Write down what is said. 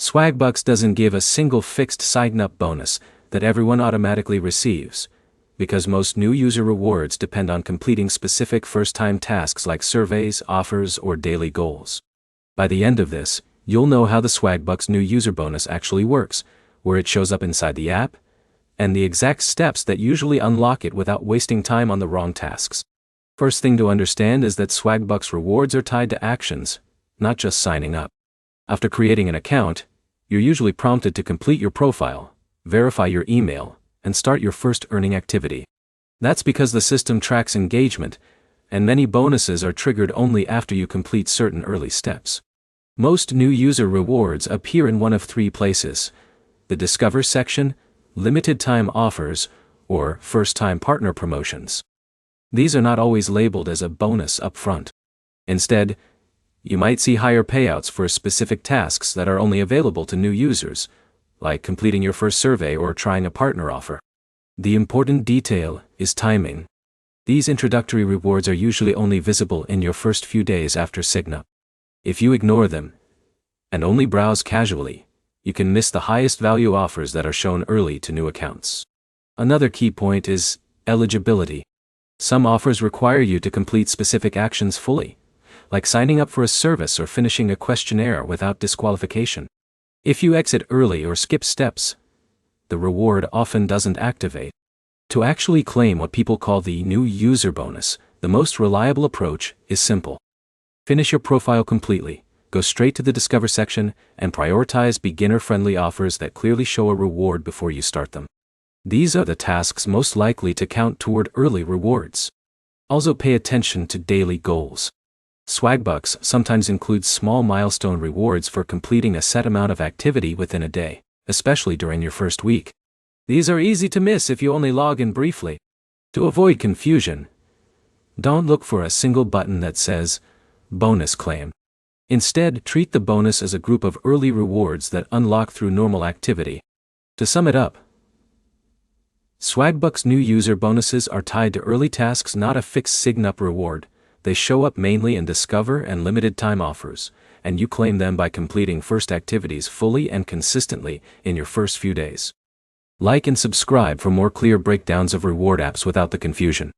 Swagbucks doesn't give a single fixed sign-up bonus that everyone automatically receives, because most new user rewards depend on completing specific first-time tasks like surveys, offers, or daily goals. By the end of this, you'll know how the Swagbucks new user bonus actually works, where it shows up inside the app, and the exact steps that usually unlock it without wasting time on the wrong tasks. First thing to understand is that Swagbucks rewards are tied to actions, not just signing up. After creating an account, you're usually prompted to complete your profile, verify your email, and start your first earning activity. That's because the system tracks engagement, and many bonuses are triggered only after you complete certain early steps. Most new user rewards appear in one of three places: the Discover section, limited time offers, or first-time partner promotions. These are not always labeled as a bonus up front. Instead, you might see higher payouts for specific tasks that are only available to new users, like completing your first survey or trying a partner offer. The important detail is timing. These introductory rewards are usually only visible in your first few days after sign-up. If you ignore them and only browse casually, you can miss the highest value offers that are shown early to new accounts. Another key point is eligibility. Some offers require you to complete specific actions fully, like signing up for a service or finishing a questionnaire without disqualification. If you exit early or skip steps, the reward often doesn't activate. To actually claim what people call the new user bonus, the most reliable approach is simple. Finish your profile completely, go straight to the Discover section, and prioritize beginner-friendly offers that clearly show a reward before you start them. These are the tasks most likely to count toward early rewards. Also pay attention to daily goals. Swagbucks sometimes includes small milestone rewards for completing a set amount of activity within a day, especially during your first week. These are easy to miss if you only log in briefly. To avoid confusion, don't look for a single button that says bonus claim. Instead, treat the bonus as a group of early rewards that unlock through normal activity. To sum it up, Swagbucks new user bonuses are tied to early tasks, not a fixed sign-up reward. They show up mainly in Discover and limited time offers, and you claim them by completing first activities fully and consistently in your first few days. Like and subscribe for more clear breakdowns of reward apps without the confusion.